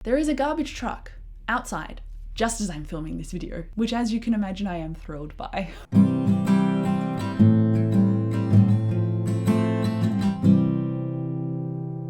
There is a garbage truck outside just as I'm filming this video, which as you can imagine I am thrilled by.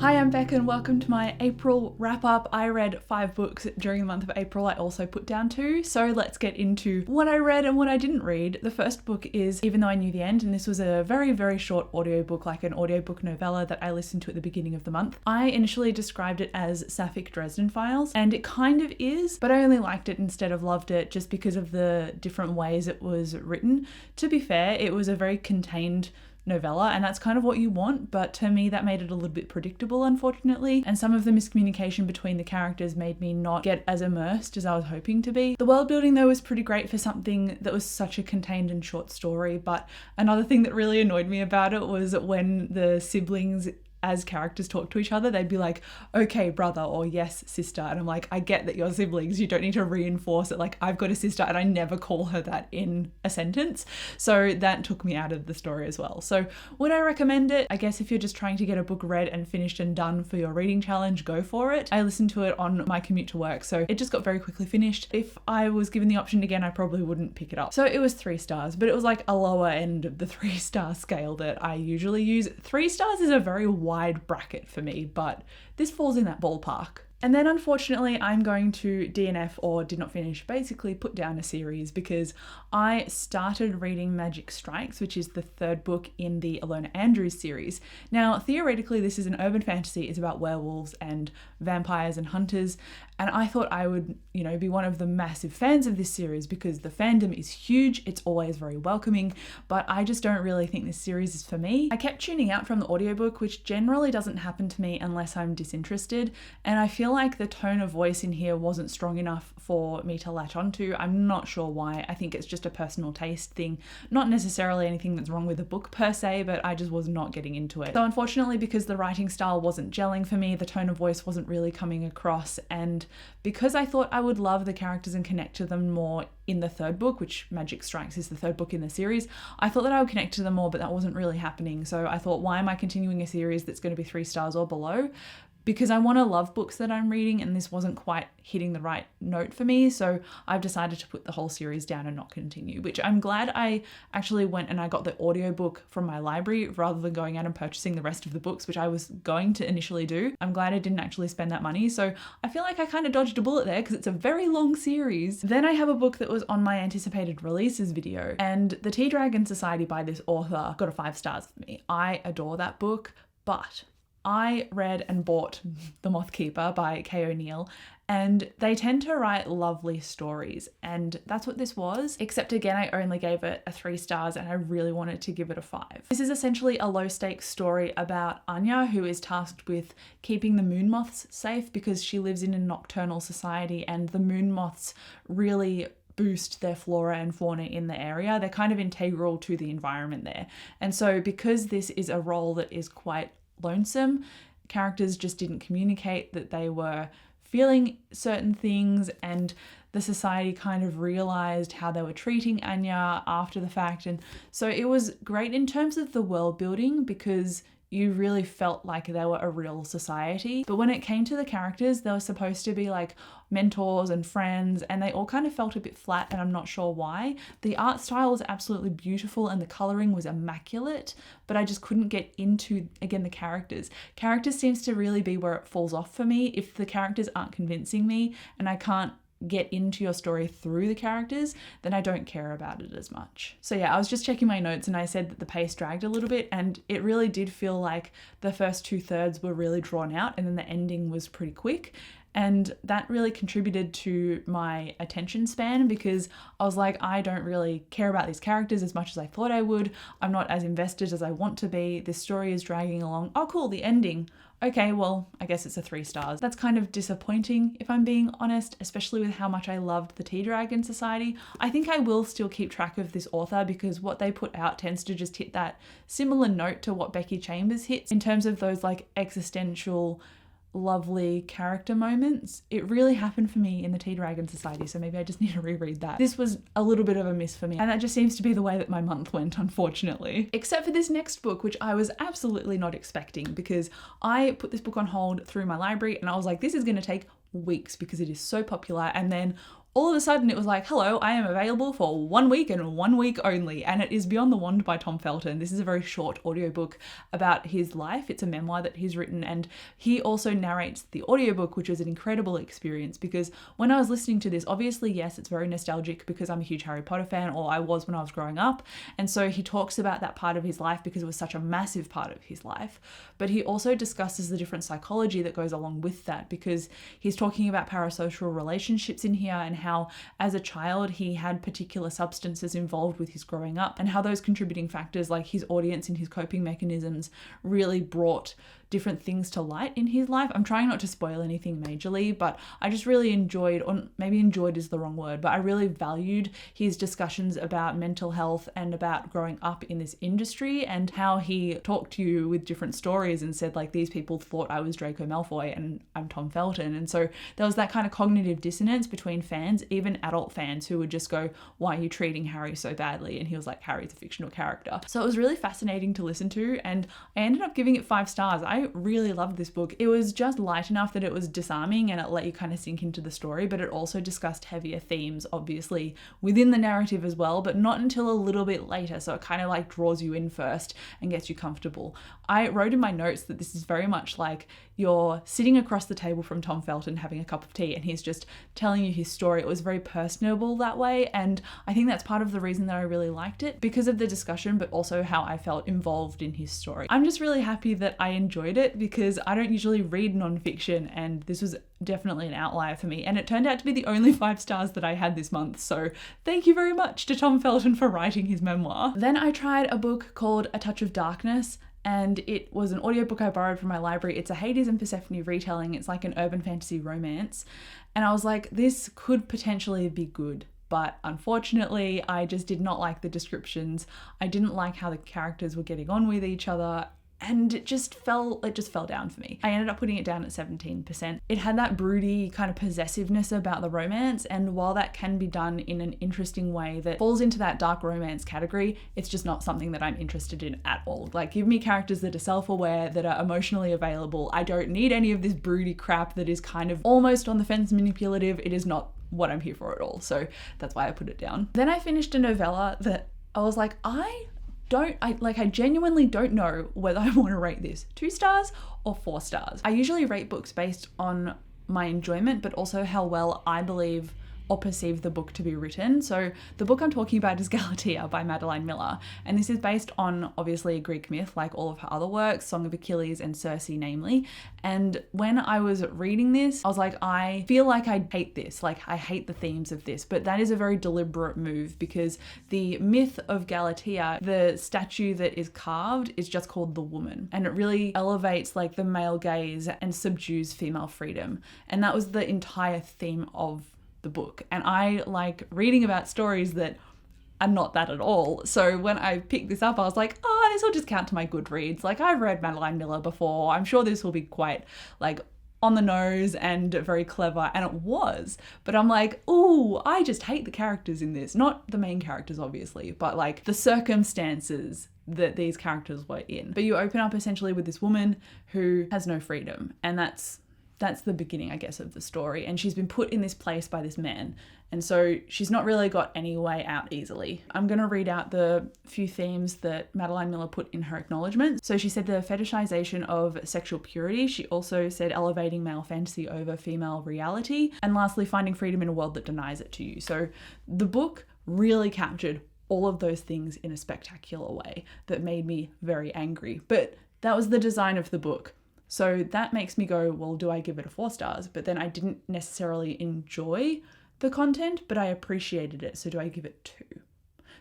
Hi, I'm Becca and welcome to my April wrap-up. I read 5 books during the month of April. I also put down 2, so let's get into what I read and what I didn't read. The first book is Even Though I Knew the End, and this was a very, very short audiobook, like an audiobook novella that I listened to at the beginning of the month. I initially described it as Sapphic Dresden Files, and it kind of is, but I only liked it instead of loved it just because of the different ways it was written. To be fair, it was a very contained novella, and that's kind of what you want, but to me that made it a little bit predictable, unfortunately, and some of the miscommunication between the characters made me not get as immersed as I was hoping to be. The world building though was pretty great for something that was such a contained and short story, but another thing that really annoyed me about it was when the siblings as characters talk to each other, they'd be like, okay, brother, or yes, sister. And I'm like, I get that you're siblings. You don't need to reinforce it. Like, I've got a sister and I never call her that in a sentence. So that took me out of the story as well. So would I recommend it? I guess if you're just trying to get a book read and finished and done for your reading challenge, go for it. I listened to it on my commute to work, so it just got very quickly finished. If I was given the option again, I probably wouldn't pick it up. So it was 3 stars, but it was like a lower end of the 3-star scale that I usually use. 3 stars is a very wide bracket for me, but this falls in that ballpark. And then unfortunately I'm going to DNF, or did not finish, basically put down a series because I started reading Magic Strikes, which is the 3rd book in the Alona Andrews series. Now theoretically this is an urban fantasy, it's about werewolves and vampires and hunters, and I thought I would, be one of the massive fans of this series because the fandom is huge, it's always very welcoming, but I just don't really think this series is for me. I kept tuning out from the audiobook, which generally doesn't happen to me unless I'm disinterested, and I feel like the tone of voice in here wasn't strong enough for me to latch onto. I'm not sure why. I think it's just a personal taste thing, not necessarily anything that's wrong with the book per se, but I just was not getting into it. So unfortunately, because the writing style wasn't gelling for me, the tone of voice wasn't really coming across, and because I thought I would love the characters and connect to them more in the 3rd book, which Magic Strikes is the 3rd book in the series, I thought that I would connect to them more, but that wasn't really happening. So I thought, why am I continuing a series that's going to be 3 stars or below? Because I want to love books that I'm reading, and this wasn't quite hitting the right note for me, so I've decided to put the whole series down and not continue, which I'm glad I actually went and I got the audiobook from my library rather than going out and purchasing the rest of the books, which I was going to initially do. I'm glad I didn't actually spend that money, so I feel like I kind of dodged a bullet there because it's a very long series. Then I have a book that was on my anticipated releases video, and The Tea Dragon Society by this author got a 5 stars for me. I adore that book, but I read and bought The Moth Keeper by Kay O'Neill, and they tend to write lovely stories, and that's what this was, except again I only gave it a 3 stars and I really wanted to give it a 5. This is essentially a low stakes story about Anya, who is tasked with keeping the moon moths safe because she lives in a nocturnal society, and the moon moths really boost their flora and fauna in the area. They're kind of integral to the environment there, and so because this is a role that is quite lonesome, characters just didn't communicate that they were feeling certain things, and the society kind of realized how they were treating Anya after the fact. And so it was great in terms of the world building because you really felt like they were a real society. But when it came to the characters, they were supposed to be like mentors and friends, and they all kind of felt a bit flat, and I'm not sure why. The art style was absolutely beautiful and the coloring was immaculate, but I just couldn't get into, again, the characters. Characters seems to really be where it falls off for me. If the characters aren't convincing me and I can't get into your story through the characters, then I don't care about it as much. So yeah, I was just checking my notes and I said that the pace dragged a little bit, and it really did feel like the first 2/3 were really drawn out and then the ending was pretty quick. And that really contributed to my attention span because I was like, I don't really care about these characters as much as I thought I would. I'm not as invested as I want to be. This story is dragging along. Oh cool, the ending. Okay, well, I guess it's a 3 stars. That's kind of disappointing if I'm being honest, especially with how much I loved The Tea Dragon Society. I think I will still keep track of this author because what they put out tends to just hit that similar note to what Becky Chambers hits in terms of those like existential lovely character moments. It really happened for me in the Tea Dragon Society, so maybe I just need to reread that. This was a little bit of a miss for me, and that just seems to be the way that my month went, unfortunately. Except for this next book, which I was absolutely not expecting, because I put this book on hold through my library and I was like, this is going to take weeks because it is so popular. And then all of a sudden it was like, hello, I am available for 1 week and 1 week only. And it is Beyond the Wand by Tom Felton. This is a very short audiobook about his life. It's a memoir that he's written, and he also narrates the audiobook, which was an incredible experience because when I was listening to this, obviously, yes, it's very nostalgic because I'm a huge Harry Potter fan, or I was when I was growing up. And so he talks about that part of his life because it was such a massive part of his life. But he also discusses the different psychology that goes along with that because he's talking about parasocial relationships in here and how as a child he had particular substances involved with his growing up and how those contributing factors like his audience and his coping mechanisms really brought different things to light in his life. I'm trying not to spoil anything majorly, but I just really enjoyed, or maybe enjoyed is the wrong word, but I really valued his discussions about mental health and about growing up in this industry and how he talked to you with different stories and said like, these people thought I was Draco Malfoy and I'm Tom Felton. And so there was that kind of cognitive dissonance between fans, even adult fans who would just go, why are you treating Harry so badly? And he was like, Harry's a fictional character. So it was really fascinating to listen to, and I ended up giving it 5 stars. I really loved this book. It was just light enough that it was disarming and it let you kind of sink into the story, but it also discussed heavier themes, obviously, within the narrative as well, but not until a little bit later. So it kind of like draws you in first and gets you comfortable. I wrote in my notes that this is very much like you're sitting across the table from Tom Felton having a cup of tea and he's just telling you his story. It was very personable that way, and I think that's part of the reason that I really liked it, because of the discussion, but also how I felt involved in his story. I'm just really happy that I enjoyed it because I don't usually read nonfiction, and this was definitely an outlier for me, and it turned out to be the only 5 stars that I had this month, so thank you very much to Tom Felton for writing his memoir. Then I tried a book called A Touch of Darkness, and it was an audiobook I borrowed from my library. It's a Hades and Persephone retelling. It's like an urban fantasy romance, and I was like, this could potentially be good. But unfortunately, I just did not like the descriptions. I didn't like how the characters were getting on with each other, and it just fell down for me. I ended up putting it down at 17%. It had that broody kind of possessiveness about the romance, and while that can be done in an interesting way that falls into that dark romance category, it's just not something that I'm interested in at all. Like, give me characters that are self-aware, that are emotionally available. I don't need any of this broody crap that is kind of almost on the fence manipulative. It is not what I'm here for at all. So that's why I put it down. Then I finished a novella that I was like, I genuinely don't know whether I want to rate this 2 stars or 4 stars. I usually rate books based on my enjoyment, but also how well I believe or perceive the book to be written. So the book I'm talking about is Galatea by Madeline Miller, and this is based on obviously a Greek myth like all of her other works, Song of Achilles and Circe namely. And when I was reading this, I was like, I feel like I hate this, like I hate the themes of this, but that is a very deliberate move because the myth of Galatea, the statue that is carved is just called the woman, and it really elevates like the male gaze and subdues female freedom. And that was the entire theme of the book, and I like reading about stories that are not that at all. So when I picked this up, I was like, oh, this will just count to my GOODREADS. Like, I've read Madeline Miller before. I'm sure this will be quite like on the nose and very clever, and it was. But I'm like, ooh, I just hate the characters in this. Not the main characters, obviously, but like the circumstances that these characters were in. But you open up essentially with this woman who has no freedom, and that's the beginning, I guess, of the story. And she's been put in this place by this man. And so she's not really got any way out easily. I'm going to read out the few themes that Madeline Miller put in her acknowledgements. So she said the fetishization of sexual purity. She also said elevating male fantasy over female reality. And lastly, finding freedom in a world that denies it to you. So the book really captured all of those things in a spectacular way that made me very angry. But that was the design of the book. So that makes me go, well, do I give it a 4 stars? But then I didn't necessarily enjoy the content, but I appreciated it. So do I give it 2?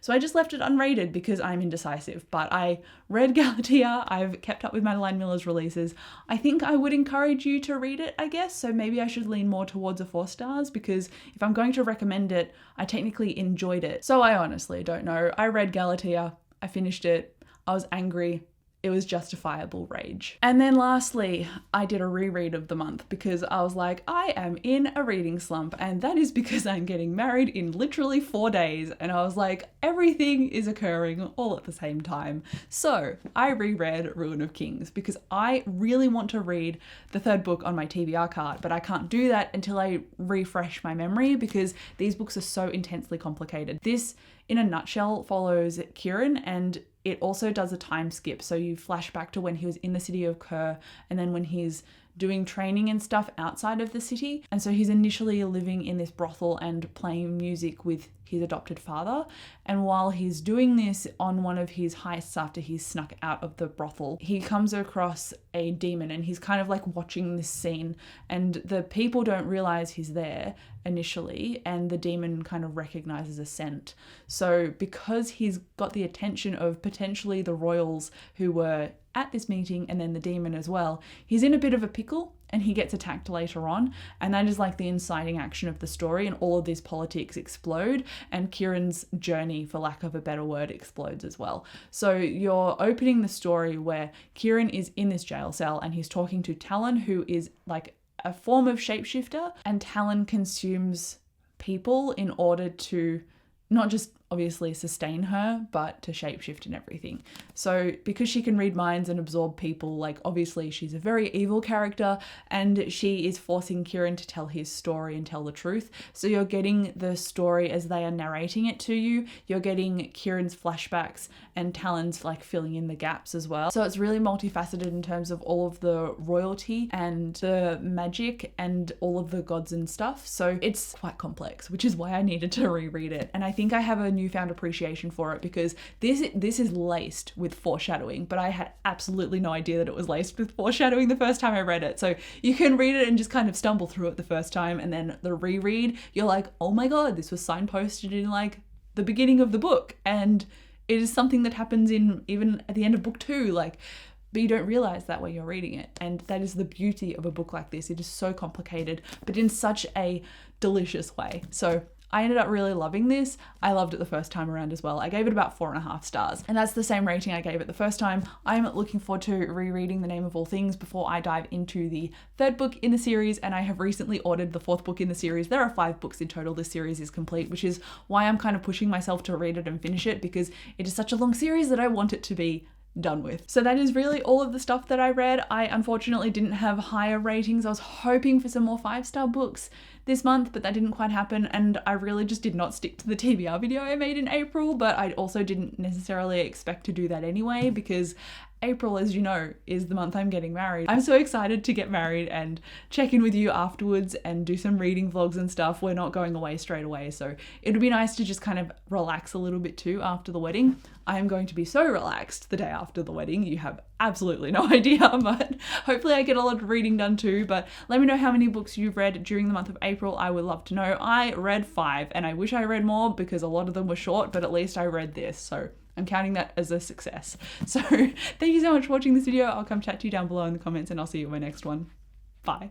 So I just left it unrated because I'm indecisive. But I read Galatea. I've kept up with Madeline Miller's releases. I think I would encourage you to read it, I guess. So maybe I should lean more towards a 4 stars because if I'm going to recommend it, I technically enjoyed it. So I honestly don't know. I read Galatea. I finished it. I was angry. it was justifiable rage. And then lastly, I did a reread of the month because I was like, I am in a reading slump, and that is because I'm getting married in literally 4 days. And I was like, everything is occurring all at the same time. So I reread Ruin of Kings because I really want to read the third book on my TBR card, but I can't do that until I refresh my memory because these books are so intensely complicated. This, in a nutshell, follows Kieran, and it also does a time skip. So you flash back to when he was in the city of Kerr and then when he's doing training and stuff outside of the city. And so he's initially living in this brothel and playing music with his adopted father. And while he's doing this on one of his heists after he's snuck out of the brothel, he comes across a demon and he's kind of like watching this scene, and the people don't realize he's there initially, and the demon kind of recognizes a scent. So because he's got the attention of potentially the royals who were at this meeting and then the demon as well, he's in a bit of a pickle and he gets attacked later on. And that is like the inciting action of the story, and all of these politics explode, and Kieran's journey, for lack of a better word, explodes as well. So you're opening the story where Kieran is in this jail cell and he's talking to Talon, who is like a form of shapeshifter, and Talon consumes people in order to not just obviously sustain her, but to shapeshift and everything. So because she can read minds and absorb people, like obviously she's a very evil character, and she is forcing Kieran to tell his story and tell the truth. So you're getting the story as they are narrating it to you. You're getting Kieran's flashbacks and Talon's like filling in the gaps as well. So it's really multifaceted in terms of all of the royalty and the magic and all of the gods and stuff. So it's quite complex, which is why I needed to reread it. And I think I have a newfound appreciation for it because this is laced with foreshadowing, but I had absolutely no idea that it was laced with foreshadowing the first time I read it. So you can read it and just kind of stumble through it the first time, and then the reread, you're like, oh my god, this was signposted in like the beginning of the book, and it is something that happens in even at the end of book 2, like, but you don't realize that when you're reading it. And that is the beauty of a book like this. It is so complicated, but in such a delicious way. So I ended up really loving this. I loved it the first time around as well. I gave it about 4.5 stars, and that's the same rating I gave it the first time. I'm looking forward to rereading The Name of All Things before I dive into the third book in the series, and I have recently ordered the fourth book in the series. There are 5 books in total. This series is complete, which is why I'm kind of pushing myself to read it and finish it, because it is such a long series that I want it to be done with. So that is really all of the stuff that I read. I unfortunately didn't have higher ratings. I was hoping for some more 5-star books this month, but that didn't quite happen, and I really just did not stick to the TBR video I made in April, but I also didn't necessarily expect to do that anyway, because April, as you know, is the month I'm getting married. I'm so excited to get married and check in with you afterwards and do some reading vlogs and stuff. We're not going away straight away, so it'll be nice to just kind of relax a little bit too after the wedding. I am going to be so relaxed the day after the wedding. You have absolutely no idea, but hopefully I get a lot of reading done too. But let me know how many books you've read during the month of April. I would love to know. I read 5, and I wish I read more because a lot of them were short, but at least I read this, so I'm counting that as a success. So thank you so much for watching this video. I'll come chat to you down below in the comments, and I'll see you in my next one. Bye.